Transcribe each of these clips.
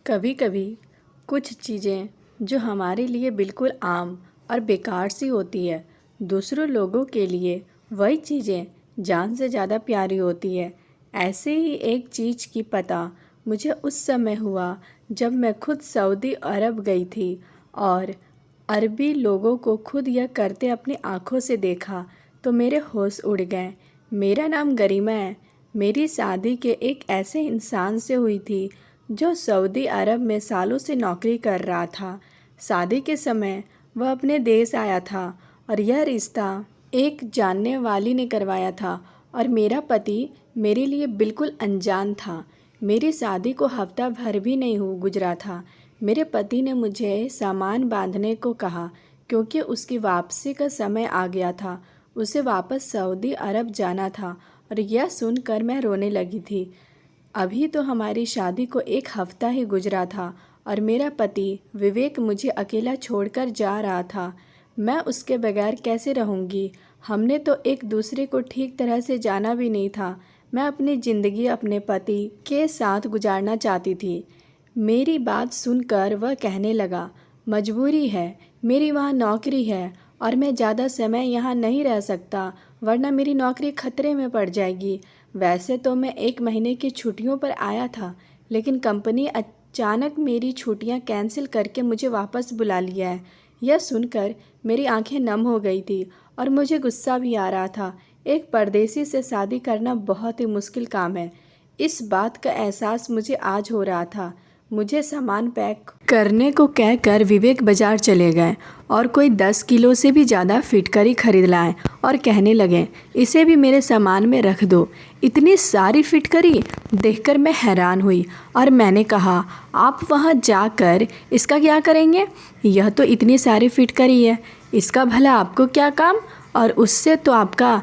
कभी कभी कुछ चीज़ें जो हमारे लिए बिल्कुल आम और बेकार सी होती है, दूसरों लोगों के लिए वही चीज़ें जान से ज़्यादा प्यारी होती है। ऐसे ही एक चीज़ की पता मुझे उस समय हुआ जब मैं खुद सऊदी अरब गई थी और अरबी लोगों को खुद यह करते अपनी आँखों से देखा तो मेरे होश उड़ गए। मेरा नाम गरिमा है। मेरी शादी के एक ऐसे इंसान से हुई थी जो सऊदी अरब में सालों से नौकरी कर रहा था। शादी के समय वह अपने देश आया था और यह रिश्ता एक जानने वाली ने करवाया था और मेरा पति मेरे लिए बिल्कुल अनजान था। मेरी शादी को हफ्ता भर भी नहीं गुजरा था। मेरे पति ने मुझे सामान बांधने को कहा क्योंकि उसकी वापसी का समय आ गया था। उसे वापस सऊदी अरब जाना था और यह सुनकर मैं रोने लगी थी। अभी तो हमारी शादी को एक हफ्ता ही गुजरा था और मेरा पति विवेक मुझे अकेला छोड़कर जा रहा था। मैं उसके बगैर कैसे रहूँगी? हमने तो एक दूसरे को ठीक तरह से जाना भी नहीं था। मैं अपनी ज़िंदगी अपने पति के साथ गुजारना चाहती थी। मेरी बात सुनकर वह कहने लगा, मजबूरी है, मेरी वहाँ नौकरी है और मैं ज़्यादा समय यहाँ नहीं रह सकता वरना मेरी नौकरी खतरे में पड़ जाएगी। वैसे तो मैं 1 महीने की छुट्टियों पर आया था, लेकिन कंपनी अचानक मेरी छुट्टियां कैंसिल करके मुझे वापस बुला लिया है। यह सुनकर मेरी आंखें नम हो गई थी और मुझे गुस्सा भी आ रहा था। एक परदेसी से शादी करना बहुत ही मुश्किल काम है। इस बात का एहसास मुझे आज हो रहा था। मुझे सामान पैक करने को कहकर विवेक बाजार चले गए और कोई 10 किलो से भी ज़्यादा फिटकरी खरीद लाए और कहने लगे, इसे भी मेरे सामान में रख दो। इतनी सारी फिटकरी देखकर मैं हैरान हुई और मैंने कहा, आप वहाँ जाकर इसका क्या करेंगे? यह तो इतनी सारी फिटकरी है, इसका भला आपको क्या काम? और उससे तो आपका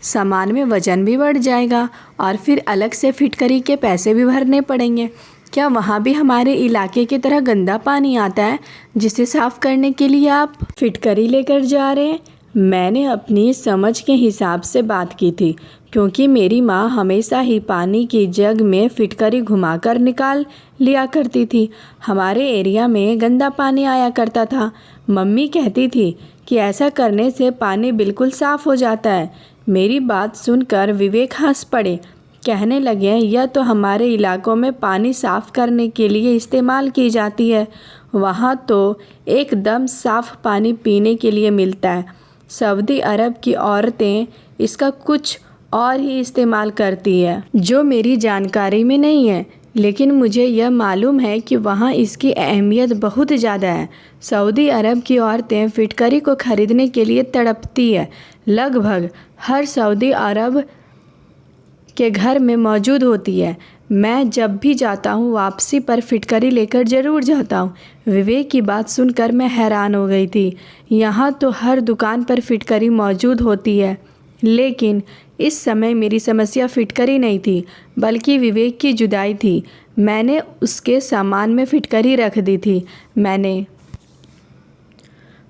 सामान में वज़न भी बढ़ जाएगा और फिर अलग से फिटकरी के पैसे भी भरने पड़ेंगे। क्या वहाँ भी हमारे इलाके की तरह गंदा पानी आता है जिसे साफ़ करने के लिए आप फिटकरी लेकर जा रहे हैं? मैंने अपनी समझ के हिसाब से बात की थी क्योंकि मेरी माँ हमेशा ही पानी की जग में फिटकरी घुमाकर निकाल लिया करती थी। हमारे एरिया में गंदा पानी आया करता था। मम्मी कहती थी कि ऐसा करने से पानी बिल्कुल साफ़ हो जाता है। मेरी बात सुनकर विवेक हंस पड़े। कहने लगे, यह तो हमारे इलाकों में पानी साफ़ करने के लिए इस्तेमाल की जाती है। वहाँ तो एकदम साफ़ पानी पीने के लिए मिलता है। सऊदी अरब की औरतें इसका कुछ और ही इस्तेमाल करती है जो मेरी जानकारी में नहीं है, लेकिन मुझे यह मालूम है कि वहाँ इसकी अहमियत बहुत ज़्यादा है। सऊदी अरब की औरतें फिटकरी को खरीदने के लिए तड़पती है। लगभग हर सऊदी अरब के घर में मौजूद होती है। मैं जब भी जाता हूँ वापसी पर फिटकरी लेकर ज़रूर जाता हूँ। विवेक की बात सुनकर मैं हैरान हो गई थी। यहाँ तो हर दुकान पर फिटकरी मौजूद होती है, लेकिन इस समय मेरी समस्या फिटकरी नहीं थी बल्कि विवेक की जुदाई थी। मैंने उसके सामान में फिटकरी रख दी थी। मैंने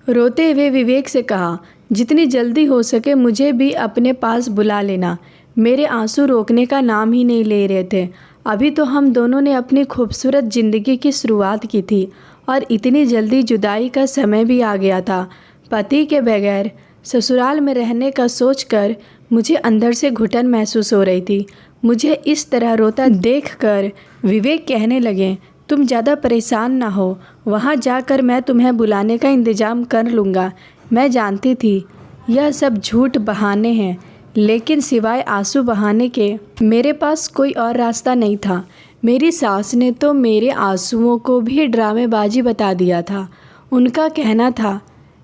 रोते हुए विवेक से कहा, जितनी जल्दी हो सके मुझे भी अपने पास बुला लेना। मेरे आंसू रोकने का नाम ही नहीं ले रहे थे। अभी तो हम दोनों ने अपनी खूबसूरत ज़िंदगी की शुरुआत की थी और इतनी जल्दी जुदाई का समय भी आ गया था। पति के बगैर ससुराल में रहने का सोचकर मुझे अंदर से घुटन महसूस हो रही थी। मुझे इस तरह रोता देखकर विवेक कहने लगे, तुम ज़्यादा परेशान ना हो, वहाँ जाकर मैं तुम्हें बुलाने का इंतज़ाम कर लूँगा। मैं जानती थी यह सब झूठ बहाने हैं, लेकिन सिवाय आंसू बहाने के मेरे पास कोई और रास्ता नहीं था। मेरी सास ने तो मेरे आंसुओं को भी ड्रामेबाजी बता दिया था। उनका कहना था,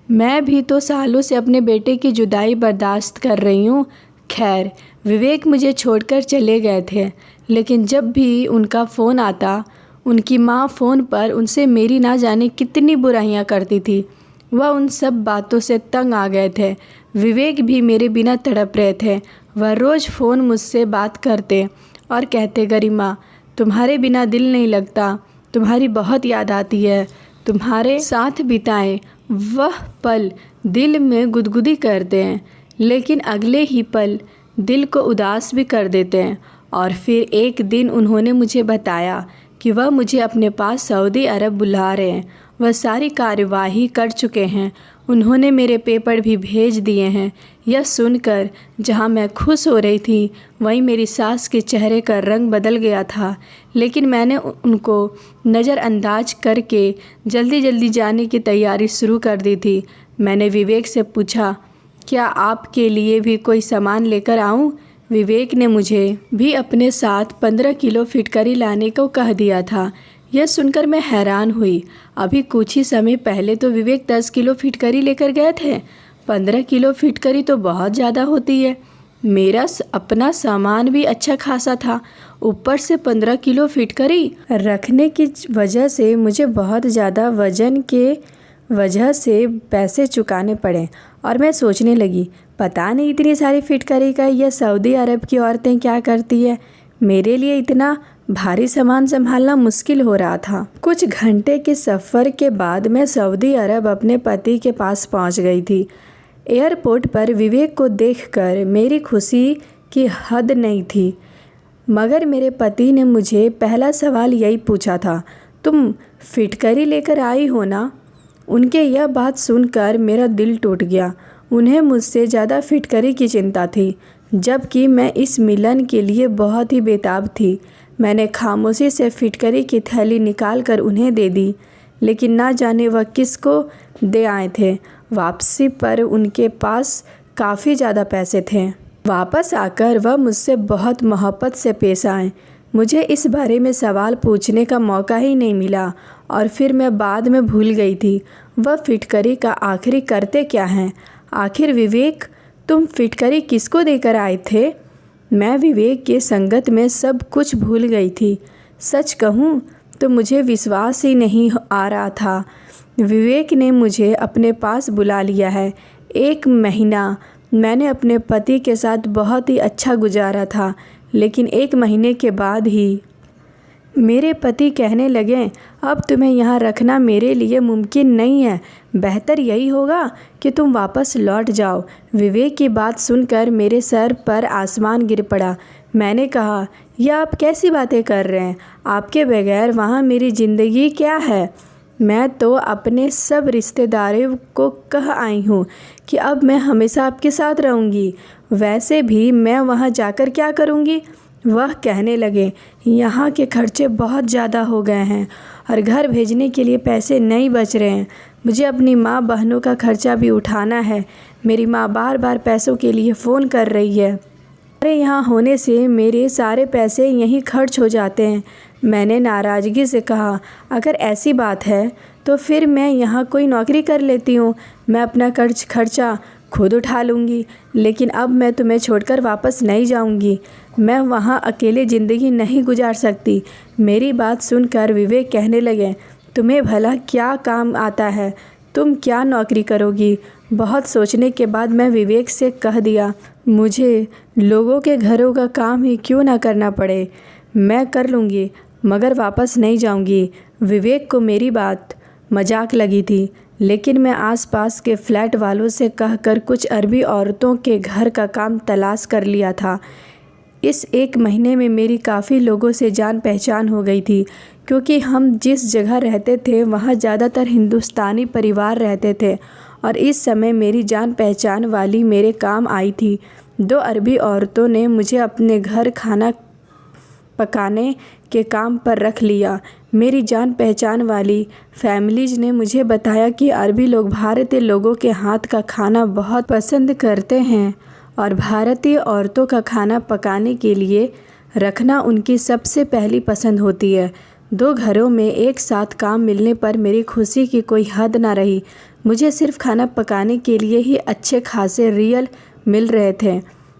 मैं भी तो सालों से अपने बेटे की जुदाई बर्दाश्त कर रही हूँ। खैर, विवेक मुझे छोड़कर चले गए थे, लेकिन जब भी उनका फ़ोन आता, उनकी माँ फ़ोन पर उनसे मेरी ना जाने कितनी बुराइयाँ करती थी। वह उन सब बातों से तंग आ गए थे। विवेक भी मेरे बिना तड़प रहे थे। वह रोज़ फ़ोन मुझसे बात करते और कहते, गरिमा, तुम्हारे बिना दिल नहीं लगता, तुम्हारी बहुत याद आती है। तुम्हारे साथ बिताए वह पल दिल में गुदगुदी करते हैं, लेकिन अगले ही पल दिल को उदास भी कर देते हैं। और फिर एक दिन उन्होंने मुझे बताया कि वह मुझे अपने पास सऊदी अरब बुला रहे हैं। वह सारी कार्यवाही कर चुके हैं। उन्होंने मेरे पेपर भी भेज दिए हैं। यह सुनकर जहां मैं खुश हो रही थी, वहीं मेरी सास के चेहरे का रंग बदल गया था। लेकिन मैंने उनको नज़रअंदाज करके जल्दी जल्दी जाने की तैयारी शुरू कर दी थी। मैंने विवेक से पूछा, क्या आपके लिए भी कोई सामान लेकर आऊं? विवेक ने मुझे भी अपने साथ 15 किलो फिटकरी लाने को कह दिया था। यह सुनकर मैं हैरान हुई। अभी कुछ ही समय पहले तो विवेक 10 किलो फिटकरी लेकर गए थे। 15 किलो फिटकरी तो बहुत ज़्यादा होती है। मेरा अपना सामान भी अच्छा खासा था, ऊपर से 15 किलो फिटकरी रखने की वजह से मुझे बहुत ज़्यादा वज़न के वजह से पैसे चुकाने पड़े। और मैं सोचने लगी, पता नहीं इतनी सारी फिटकरी का यह सऊदी अरब की औरतें क्या करती है। मेरे लिए इतना भारी सामान संभालना मुश्किल हो रहा था। कुछ घंटे के सफ़र के बाद मैं सऊदी अरब अपने पति के पास पहुंच गई थी। एयरपोर्ट पर विवेक को देखकर मेरी खुशी की हद नहीं थी। मगर मेरे पति ने मुझे पहला सवाल यही पूछा था, तुम फिटकरी लेकर आई हो ना? उनके यह बात सुनकर मेरा दिल टूट गया। उन्हें मुझसे ज़्यादा फिटकरी की चिंता थी, जबकि मैं इस मिलन के लिए बहुत ही बेताब थी। मैंने खामोशी से फिटकरी की थैली निकालकर उन्हें दे दी, लेकिन ना जाने वह किसको दे आए थे। वापसी पर उनके पास काफ़ी ज़्यादा पैसे थे। वापस आकर वह मुझसे बहुत मोहब्बत से पेश आए। मुझे इस बारे में सवाल पूछने का मौका ही नहीं मिला और फिर मैं बाद में भूल गई थी वह फिटकरी का आखिरी करते क्या हैं। आखिर विवेक, तुम फिटकरी किसको देकर आए थे? मैं विवेक के संगत में सब कुछ भूल गई थी। सच कहूँ तो मुझे विश्वास ही नहीं आ रहा था। विवेक ने मुझे अपने पास बुला लिया है। 1 महीना मैंने अपने पति के साथ बहुत ही अच्छा गुजारा था, लेकिन 1 महीने के बाद ही मेरे पति कहने लगे, अब तुम्हें यहाँ रखना मेरे लिए मुमकिन नहीं है। बेहतर यही होगा कि तुम वापस लौट जाओ। विवेक की बात सुनकर मेरे सर पर आसमान गिर पड़ा। मैंने कहा, यह आप कैसी बातें कर रहे हैं? आपके बगैर वहाँ मेरी ज़िंदगी क्या है? मैं तो अपने सब रिश्तेदारों को कह आई हूँ कि अब मैं हमेशा आपके साथ रहूँगी। वैसे भी मैं वहाँ जाकर क्या करूँगी? वह कहने लगे, यहाँ के खर्चे बहुत ज़्यादा हो गए हैं और घर भेजने के लिए पैसे नहीं बच रहे हैं। मुझे अपनी माँ बहनों का खर्चा भी उठाना है। मेरी माँ बार बार पैसों के लिए फ़ोन कर रही है। मेरे यहाँ होने से मेरे सारे पैसे यहीं खर्च हो जाते हैं। मैंने नाराज़गी से कहा, अगर ऐसी बात है तो फिर मैं यहाँ कोई नौकरी कर लेती हूँ। मैं अपना खर्चा खुद उठा लूँगी। लेकिन अब मैं तुम्हें छोड़कर वापस नहीं जाऊँगी। मैं वहाँ अकेले ज़िंदगी नहीं गुजार सकती। मेरी बात सुनकर विवेक कहने लगे, तुम्हें भला क्या काम आता है? तुम क्या नौकरी करोगी? बहुत सोचने के बाद मैं विवेक से कह दिया, मुझे लोगों के घरों का काम ही क्यों ना करना पड़े। मैं कर लूँगी, मगर वापस नहीं जाऊँगी। विवेक को मेरी बात मजाक लगी थी, लेकिन मैं आसपास के फ्लैट वालों से कहकर कुछ अरबी औरतों के घर का काम तलाश कर लिया था। इस 1 महीने में मेरी काफ़ी लोगों से जान पहचान हो गई थी, क्योंकि हम जिस जगह रहते थे वहाँ ज़्यादातर हिंदुस्तानी परिवार रहते थे और इस समय मेरी जान पहचान वाली मेरे काम आई थी। 2 अरबी औरतों ने मुझे अपने घर खाना पकाने के काम पर रख लिया। मेरी जान पहचान वाली फैमिलीज ने मुझे बताया कि अरबी लोग भारतीय लोगों के हाथ का खाना बहुत पसंद करते हैं और भारतीय औरतों का खाना पकाने के लिए रखना उनकी सबसे पहली पसंद होती है। 2 घरों में एक साथ काम मिलने पर मेरी खुशी की कोई हद ना रही। मुझे सिर्फ खाना पकाने के लिए ही अच्छे खासे रियल मिल रहे थे,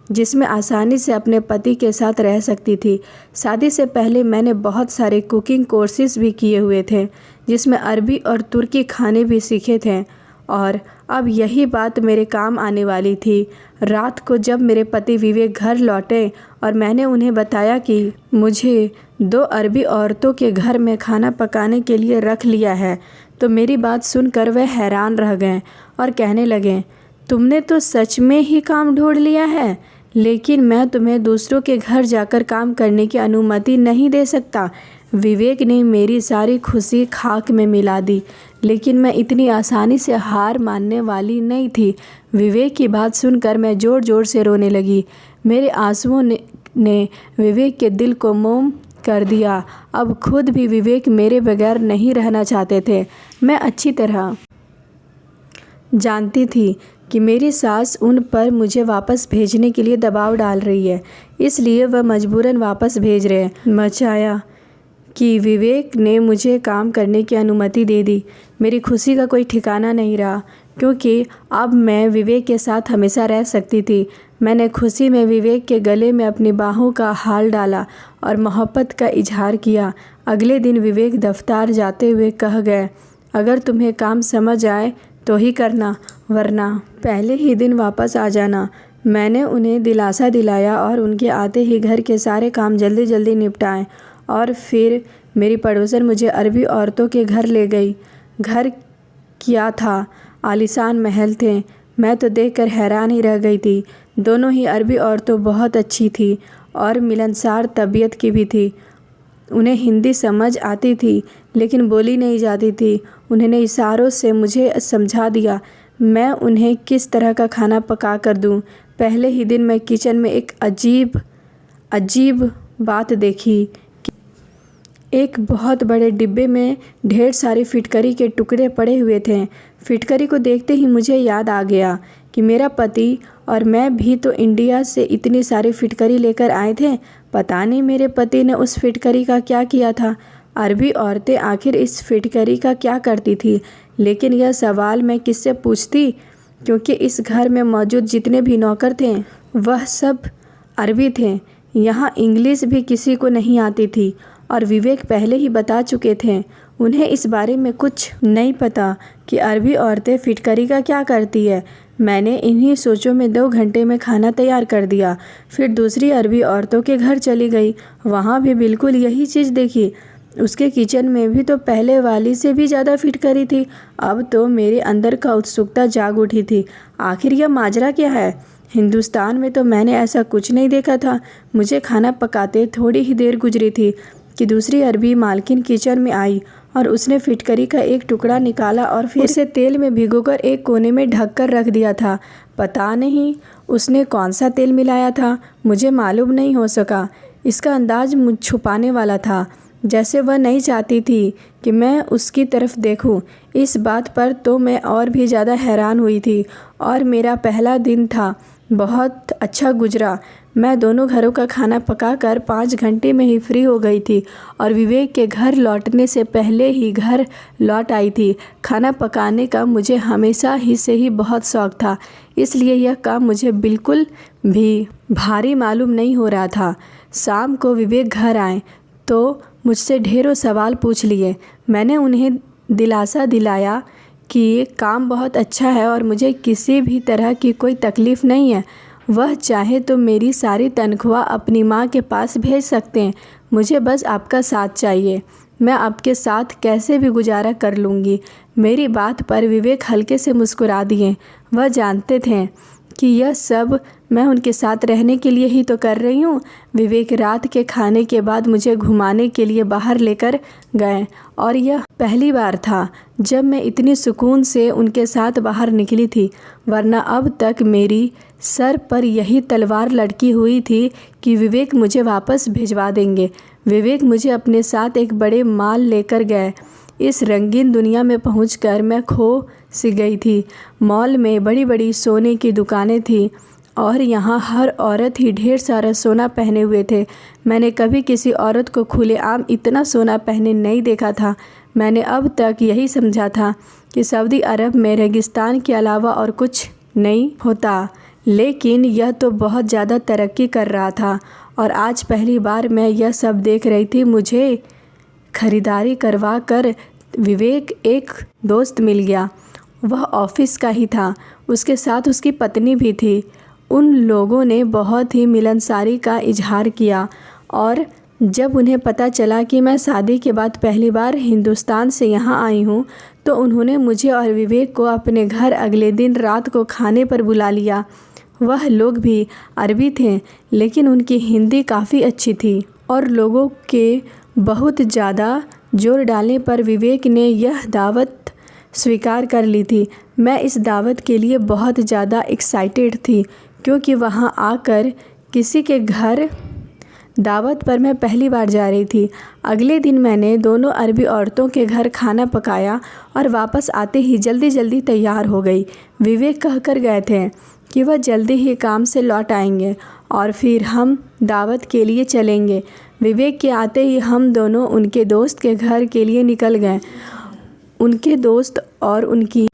जिसमें आसानी से अपने पति के साथ रह सकती थी। शादी से पहले मैंने बहुत सारे कुकिंग कोर्सेज भी किए हुए थे, जिसमें अरबी और तुर्की खाने भी सीखे थे और अब यही बात मेरे काम आने वाली थी। रात को जब मेरे पति विवेक घर लौटे और मैंने उन्हें बताया कि मुझे 2 अरबी औरतों के घर में खाना पकाने के लिए रख लिया है, तो मेरी बात सुनकर वह हैरान रह गए और कहने लगे, तुमने तो सच में ही काम ढूंढ लिया है, लेकिन मैं तुम्हें दूसरों के घर जाकर काम करने की अनुमति नहीं दे सकता। विवेक ने मेरी सारी खुशी खाक में मिला दी, लेकिन मैं इतनी आसानी से हार मानने वाली नहीं थी। विवेक की बात सुनकर मैं ज़ोर ज़ोर से रोने लगी। मेरे आंसुओं ने विवेक के दिल को मोम कर दिया। अब खुद भी विवेक मेरे बगैर नहीं रहना चाहते थे। मैं अच्छी तरह जानती थी कि मेरी सास उन पर मुझे वापस भेजने के लिए दबाव डाल रही है, इसलिए वह मजबूरन वापस भेज रहे हैं। मचाया कि विवेक ने मुझे काम करने की अनुमति दे दी। मेरी खुशी का कोई ठिकाना नहीं रहा, क्योंकि अब मैं विवेक के साथ हमेशा रह सकती थी। मैंने खुशी में विवेक के गले में अपनी बाहों का हाल डाला और मोहब्बत का इजहार किया। अगले दिन विवेक दफ्तर जाते हुए कह गए, अगर तुम्हें काम समझ आए तो ही करना, वरना पहले ही दिन वापस आ जाना। मैंने उन्हें दिलासा दिलाया और उनके आते ही घर के सारे काम जल्दी जल्दी निपटाए और फिर मेरी पड़ोसन मुझे अरबी औरतों के घर ले गई। घर क्या था, आलीशान महल थे। मैं तो देखकर हैरान ही रह गई थी। दोनों ही अरबी औरतें बहुत अच्छी थी और मिलनसार तबीयत की भी थी। उन्हें हिंदी समझ आती थी, लेकिन बोली नहीं जाती थी। उन्होंने इशारों से मुझे समझा दिया मैं उन्हें किस तरह का खाना पका कर दूं। पहले ही दिन मैं किचन में एक अजीब बात देखी। एक बहुत बड़े डिब्बे में ढेर सारी फिटकरी के टुकड़े पड़े हुए थे। फिटकरी को देखते ही मुझे याद आ गया कि मेरा पति और मैं भी तो इंडिया से इतनी सारी फिटकरी लेकर आए थे। पता नहीं मेरे पति ने उस फिटकरी का क्या किया था। अरबी औरतें आखिर इस फिटकरी का क्या करती थी? लेकिन यह सवाल मैं किससे पूछती, क्योंकि इस घर में मौजूद जितने भी नौकर थे वह सब अरबी थे। यहाँ इंग्लिश भी किसी को नहीं आती थी और विवेक पहले ही बता चुके थे। उन्हें इस बारे में कुछ नहीं पता कि अरबी औरतें फिटकरी का क्या करती है। मैंने इन्हीं सोचों में 2 घंटे में खाना तैयार कर दिया। फिर दूसरी अरबी औरतों के घर चली गई। वहाँ भी बिल्कुल यही चीज़ देखी। उसके किचन में भी तो पहले वाली से भी ज़्यादा फिटकरी थी। अब तो मेरे अंदर का उत्सुकता जाग उठी थी। आखिर यह माजरा क्या है? हिंदुस्तान में तो मैंने ऐसा कुछ नहीं देखा था। मुझे खाना पकाते थोड़ी ही देर गुजरी थी कि दूसरी अरबी मालकिन किचन में आई और उसने फिटकरी का एक टुकड़ा निकाला और फिर उसे तेल में भिगोकर एक कोने में ढककर रख दिया था। पता नहीं उसने कौन सा तेल मिलाया था, मुझे मालूम नहीं हो सका। इसका अंदाज मुझ छुपाने वाला था, जैसे वह नहीं चाहती थी कि मैं उसकी तरफ देखूं। इस बात पर तो मैं और भी ज़्यादा हैरान हुई थी। और मेरा पहला दिन था, बहुत अच्छा गुजरा। मैं दोनों घरों का खाना पकाकर 5 घंटे में ही फ्री हो गई थी और विवेक के घर लौटने से पहले ही घर लौट आई थी। खाना पकाने का मुझे हमेशा ही से ही बहुत शौक़ था, इसलिए यह काम मुझे बिल्कुल भी भारी मालूम नहीं हो रहा था। शाम को विवेक घर आए तो मुझसे ढेरों सवाल पूछ लिए। मैंने उन्हें दिलासा दिलाया कि काम बहुत अच्छा है और मुझे किसी भी तरह की कोई तकलीफ़ नहीं है। वह चाहे तो मेरी सारी तनख्वाह अपनी माँ के पास भेज सकते हैं। मुझे बस आपका साथ चाहिए। मैं आपके साथ कैसे भी गुजारा कर लूँगी। मेरी बात पर विवेक हल्के से मुस्कुरा दिए। वह जानते थे कि यह सब मैं उनके साथ रहने के लिए ही तो कर रही हूँ। विवेक रात के खाने के बाद मुझे घुमाने के लिए बाहर लेकर गए और यह पहली बार था जब मैं इतनी सुकून से उनके साथ बाहर निकली थी, वरना अब तक मेरी सर पर यही तलवार लटकी हुई थी कि विवेक मुझे वापस भिजवा देंगे। विवेक मुझे अपने साथ एक बड़े मॉल लेकर गए। इस रंगीन दुनिया में पहुंचकर मैं खो सी गई थी। मॉल में बड़ी बड़ी सोने की दुकानें थीं और यहाँ हर औरत ही ढेर सारा सोना पहने हुए थे। मैंने कभी किसी औरत को खुलेआम इतना सोना पहने नहीं देखा था। मैंने अब तक यही समझा था कि सऊदी अरब में रेगिस्तान के अलावा और कुछ नहीं होता, लेकिन यह तो बहुत ज़्यादा तरक्की कर रहा था और आज पहली बार मैं यह सब देख रही थी। मुझे खरीदारी करवा कर विवेक एक दोस्त मिल गया। वह ऑफिस का ही था, उसके साथ उसकी पत्नी भी थी। उन लोगों ने बहुत ही मिलनसारी का इजहार किया और जब उन्हें पता चला कि मैं शादी के बाद पहली बार हिंदुस्तान से यहाँ आई हूँ, तो उन्होंने मुझे और विवेक को अपने घर अगले दिन रात को खाने पर बुला लिया। वह लोग भी अरबी थे, लेकिन उनकी हिंदी काफ़ी अच्छी थी और लोगों के बहुत ज़्यादा जोर डालने पर विवेक ने यह दावत स्वीकार कर ली थी। मैं इस दावत के लिए बहुत ज़्यादा एक्साइटेड थी क्योंकि वहाँ आकर किसी के घर दावत पर मैं पहली बार जा रही थी। अगले दिन मैंने दोनों अरबी औरतों के घर खाना पकाया और वापस आते ही जल्दी जल्दी तैयार हो गई। विवेक कहकर गए थे कि वह जल्दी ही काम से लौट आएंगे और फिर हम दावत के लिए चलेंगे। विवेक के आते ही हम दोनों उनके दोस्त के घर के लिए निकल गए। उनके दोस्त और उनकी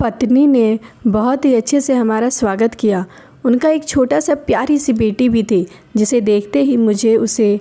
पत्नी ने बहुत ही अच्छे से हमारा स्वागत किया। उनका एक छोटा सा प्यारी सी बेटी भी थी जिसे देखते ही मुझे उसे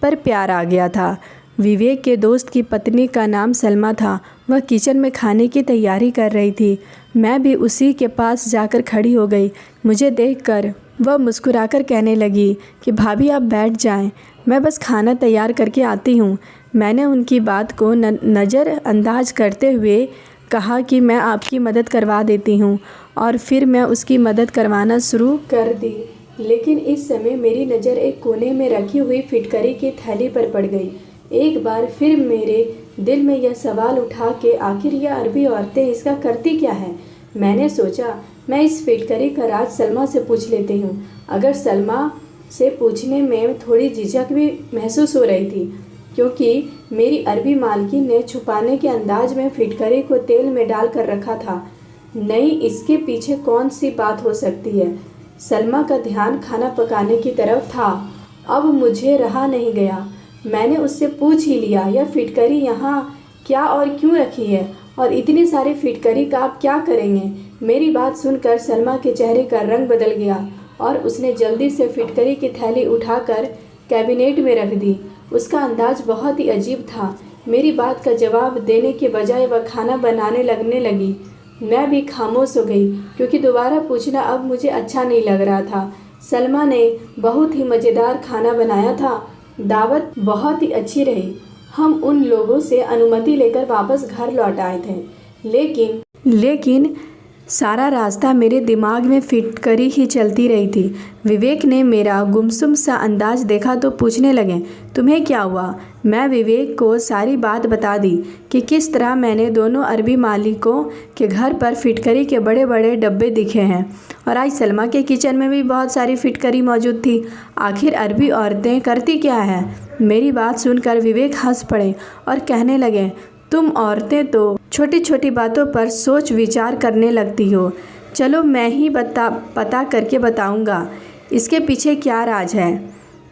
पर प्यार आ गया था। विवेक के दोस्त की पत्नी का नाम सलमा था। वह किचन में खाने की तैयारी कर रही थी। मैं भी उसी के पास जाकर खड़ी हो गई। मुझे देखकर वह मुस्कुराकर कहने लगी कि भाभी आप बैठ जाएं, मैं बस खाना तैयार करके आती हूँ। मैंने उनकी बात को नज़रअंदाज करते हुए कहा कि मैं आपकी मदद करवा देती हूँ और फिर मैं उसकी मदद करवाना शुरू कर दी। लेकिन इस समय मेरी नज़र एक कोने में रखी हुई फिटकरी की थैली पर पड़ गई। एक बार फिर मेरे दिल में यह सवाल उठा कि आखिर यह अरबी औरतें इसका करती क्या है। मैंने सोचा मैं इस फिटकरी का राज सलमा से पूछ लेती हूँ। अगर सलमा से पूछने में थोड़ी झिझक भी महसूस हो रही थी क्योंकि मेरी अरबी मालकिन ने छुपाने के अंदाज में फिटकरी को तेल में डाल कर रखा था। नहीं, इसके पीछे कौन सी बात हो सकती है। सलमा का ध्यान खाना पकाने की तरफ था। अब मुझे रहा नहीं गया। मैंने उससे पूछ ही लिया, यह फिटकरी यहाँ क्या और क्यों रखी है और इतनी सारी फिटकरी का आप क्या करेंगे। मेरी बात सुनकर सलमा के चेहरे का रंग बदल गया और उसने जल्दी से फिटकरी की थैली उठाकर कैबिनेट में रख दी। उसका अंदाज बहुत ही अजीब था। मेरी बात का जवाब देने के बजाय वह खाना बनाने लगने लगी। मैं भी खामोश हो गई क्योंकि दोबारा पूछना अब मुझे अच्छा नहीं लग रहा था। सलमा ने बहुत ही मज़ेदार खाना बनाया था। दावत बहुत ही अच्छी रही। हम उन लोगों से अनुमति लेकर वापस घर लौट आए थे। लेकिन सारा रास्ता मेरे दिमाग में फिटकरी ही चलती रही थी। विवेक ने मेरा गुमसुम सा अंदाज देखा तो पूछने लगे, तुम्हें क्या हुआ। मैं विवेक को सारी बात बता दी कि किस तरह मैंने दोनों अरबी मालिकों के घर पर फिटकरी के बड़े बड़े डब्बे दिखे हैं और आज सलमा के किचन में भी बहुत सारी फिटकरी मौजूद थी। आखिर अरबी औरतें करती क्या है। मेरी बात सुनकर विवेक हंस पड़े और कहने लगे, तुम औरतें तो छोटी छोटी बातों पर सोच विचार करने लगती हो। चलो मैं ही पता करके बताऊंगा इसके पीछे क्या राज है।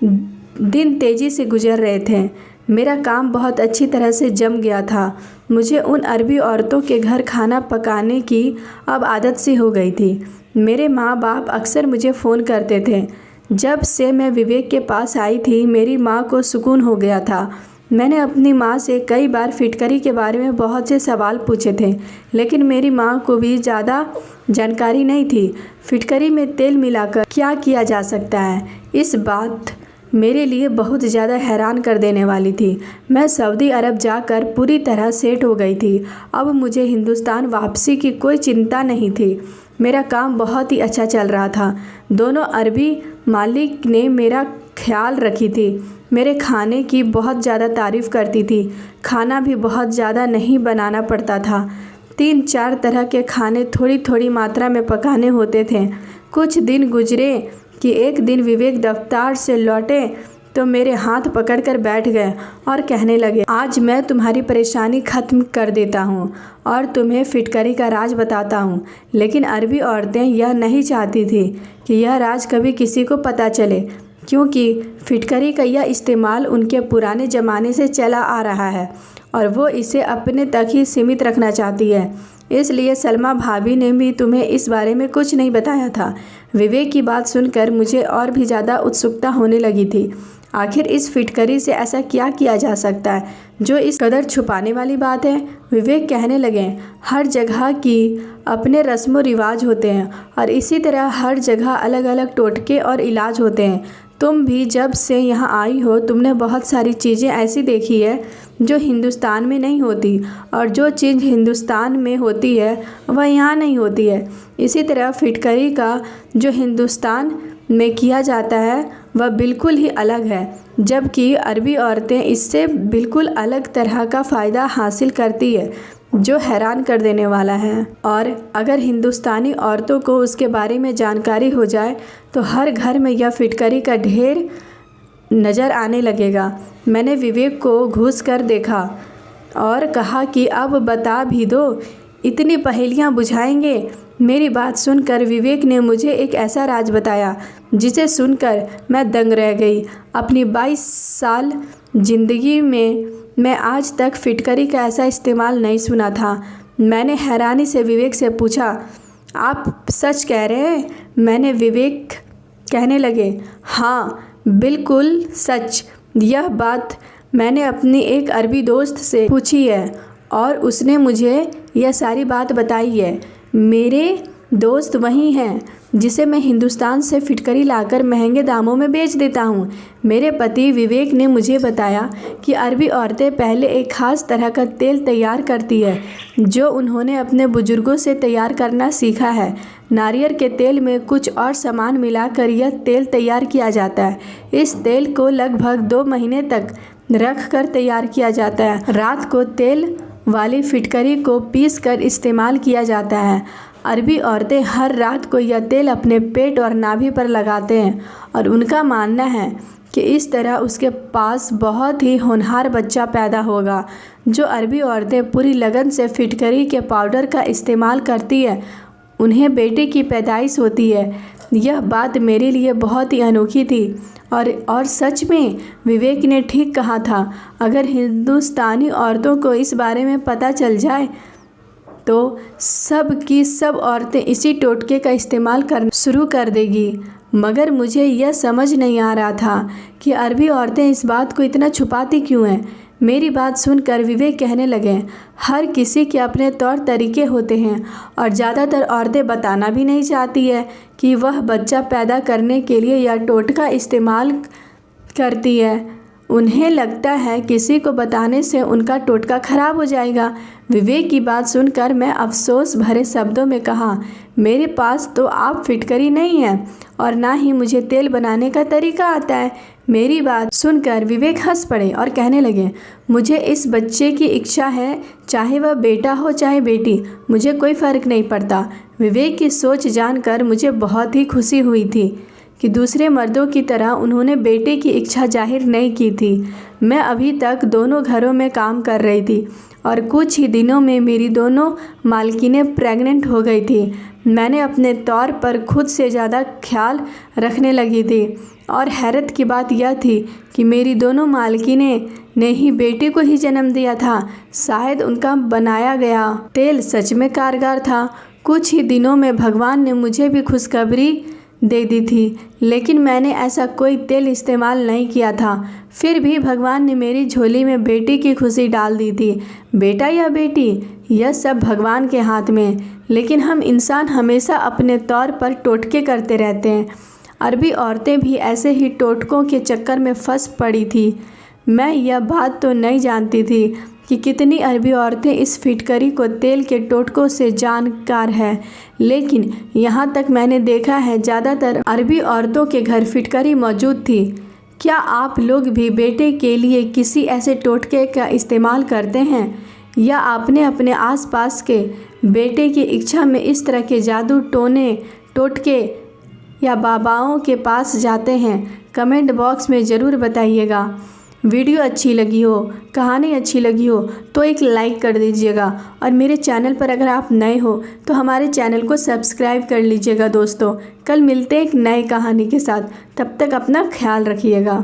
दिन तेज़ी से गुजर रहे थे। मेरा काम बहुत अच्छी तरह से जम गया था। मुझे उन अरबी औरतों के घर खाना पकाने की अब आदत सी हो गई थी। मेरे माँ बाप अक्सर मुझे फ़ोन करते थे। जब से मैं विवेक के पास आई थी मेरी माँ को सुकून हो गया था। मैंने अपनी माँ से कई बार फिटकरी के बारे में बहुत से सवाल पूछे थे लेकिन मेरी माँ को भी ज़्यादा जानकारी नहीं थी। फिटकरी में तेल मिलाकर क्या किया जा सकता है, इस बात मेरे लिए बहुत ज़्यादा हैरान कर देने वाली थी। मैं सऊदी अरब जाकर पूरी तरह सेट हो गई थी। अब मुझे हिंदुस्तान वापसी की कोई चिंता नहीं थी। मेरा काम बहुत ही अच्छा चल रहा था। दोनों अरबी मालिक ने मेरा ख्याल रखी थी। मेरे खाने की बहुत ज़्यादा तारीफ़ करती थी। खाना भी बहुत ज़्यादा नहीं बनाना पड़ता था। 3-4 तरह के खाने थोड़ी थोड़ी मात्रा में पकाने होते थे। कुछ दिन गुजरे कि एक दिन विवेक दफ्तर से लौटे तो मेरे हाथ पकड़कर बैठ गए और कहने लगे, आज मैं तुम्हारी परेशानी ख़त्म कर देता हूँ और तुम्हें फिटकरी का राज बताता हूँ। लेकिन अरबी औरतें यह नहीं चाहती थी कि यह राज कभी किसी को पता चले क्योंकि फिटकरी का यह इस्तेमाल उनके पुराने ज़माने से चला आ रहा है और वो इसे अपने तक ही सीमित रखना चाहती है। इसलिए सलमा भाभी ने भी तुम्हें इस बारे में कुछ नहीं बताया था। विवेक की बात सुनकर मुझे और भी ज़्यादा उत्सुकता होने लगी थी। आखिर इस फिटकरी से ऐसा क्या किया जा सकता है जो इस कदर छुपाने वाली बात है। विवेक कहने लगे, हर जगह की अपने रस्म व रिवाज होते हैं और इसी तरह हर जगह अलग अलग टोटके और इलाज होते हैं। तुम भी जब से यहाँ आई हो तुमने बहुत सारी चीज़ें ऐसी देखी है जो हिंदुस्तान में नहीं होती और जो चीज़ हिंदुस्तान में होती है वह यहाँ नहीं होती है। इसी तरह फिटकरी का जो हिंदुस्तान में किया जाता है वह बिल्कुल ही अलग है, जबकि अरबी औरतें इससे बिल्कुल अलग तरह का फ़ायदा हासिल करती है जो हैरान कर देने वाला है। और अगर हिंदुस्तानी औरतों को उसके बारे में जानकारी हो जाए तो हर घर में यह फिटकरी का ढेर नज़र आने लगेगा। मैंने विवेक को घूस कर देखा और कहा कि अब बता भी दो, इतनी पहेलियाँ बुझाएंगे। मेरी बात सुनकर विवेक ने मुझे एक ऐसा राज बताया जिसे सुनकर मैं दंग रह गई। अपनी 22 साल जिंदगी में मैं आज तक फिटकरी का ऐसा इस्तेमाल नहीं सुना था। मैंने हैरानी से विवेक से पूछा, आप सच कह रहे हैं? मैंने विवेक कहने लगे, हाँ बिल्कुल सच। यह बात मैंने अपनी एक अरबी दोस्त से पूछी है और उसने मुझे यह सारी बात बताई है। मेरे दोस्त वही हैं जिसे मैं हिंदुस्तान से फिटकरी लाकर महंगे दामों में बेच देता हूँ। मेरे पति विवेक ने मुझे बताया कि अरबी औरतें पहले एक ख़ास तरह का तेल तैयार करती है जो उन्होंने अपने बुजुर्गों से तैयार करना सीखा है। नारियल के तेल में कुछ और सामान मिलाकर यह तेल तैयार किया जाता है। इस तेल को लगभग 2 महीने तक रख कर तैयार किया जाता है। रात को तेल वाली फिटकरी को पीस कर इस्तेमाल किया जाता है। अरबी औरतें हर रात को यह तेल अपने पेट और नाभि पर लगाते हैं और उनका मानना है कि इस तरह उसके पास बहुत ही होनहार बच्चा पैदा होगा। जो अरबी औरतें पूरी लगन से फिटकरी के पाउडर का इस्तेमाल करती है उन्हें बेटे की पैदाइश होती है। यह बात मेरे लिए बहुत ही अनोखी थी और सच में विवेक ने ठीक कहा था। अगर हिंदुस्तानी औरतों को इस बारे में पता चल जाए तो सब की सब औरतें इसी टोटके का इस्तेमाल करना शुरू कर देगी। मगर मुझे यह समझ नहीं आ रहा था कि अरबी औरतें इस बात को इतना छुपाती क्यों हैं। मेरी बात सुनकर विवेक कहने लगे, हर किसी के अपने तौर तरीके होते हैं और ज़्यादातर औरतें बताना भी नहीं चाहती है कि वह बच्चा पैदा करने के लिए यह टोटका इस्तेमाल करती है। उन्हें लगता है किसी को बताने से उनका टोटका खराब हो जाएगा। विवेक की बात सुनकर मैं अफसोस भरे शब्दों में कहा, मेरे पास तो आप फिटकरी नहीं है और ना ही मुझे तेल बनाने का तरीका आता है। मेरी बात सुनकर विवेक हंस पड़े और कहने लगे, मुझे इस बच्चे की इच्छा है, चाहे वह बेटा हो चाहे बेटी, मुझे कोई फ़र्क नहीं पड़ता। विवेक की सोच जानकर मुझे बहुत ही खुशी हुई थी कि दूसरे मर्दों की तरह उन्होंने बेटे की इच्छा जाहिर नहीं की थी। मैं अभी तक दोनों घरों में काम कर रही थी और कुछ ही दिनों में मेरी दोनों मालकिनें प्रेग्नेंट हो गई थी। मैंने अपने तौर पर खुद से ज़्यादा ख्याल रखने लगी थी और हैरत की बात यह थी कि मेरी दोनों मालकिनें ने ही बेटे को ही जन्म दिया था। शायद उनका बनाया गया तेल सच में कारगर था। कुछ ही दिनों में भगवान ने मुझे भी खुशखबरी दे दी थी, लेकिन मैंने ऐसा कोई तेल इस्तेमाल नहीं किया था। फिर भी भगवान ने मेरी झोली में बेटी की खुशी डाल दी थी। बेटा या बेटी, यह सब भगवान के हाथ में, लेकिन हम इंसान हमेशा अपने तौर पर टोटके करते रहते हैं। अरबी औरतें भी ऐसे ही टोटकों के चक्कर में फंस पड़ी थी। मैं यह बात तो नहीं जानती थी कि कितनी अरबी औरतें इस फिटकरी को तेल के टोटकों से जानकार है, लेकिन यहाँ तक मैंने देखा है ज़्यादातर अरबी औरतों के घर फिटकरी मौजूद थी। क्या आप लोग भी बेटे के लिए किसी ऐसे टोटके का इस्तेमाल करते हैं या आपने अपने आसपास के बेटे की इच्छा में इस तरह के जादू टोने टोटके या बाबाओं के पास जाते हैं? कमेंट बॉक्स में ज़रूर बताइएगा। वीडियो अच्छी लगी हो, कहानी अच्छी लगी हो तो एक लाइक कर दीजिएगा और मेरे चैनल पर अगर आप नए हो तो हमारे चैनल को सब्सक्राइब कर लीजिएगा दोस्तों। कल मिलते हैं एक नई कहानी के साथ, तब तक अपना ख्याल रखिएगा।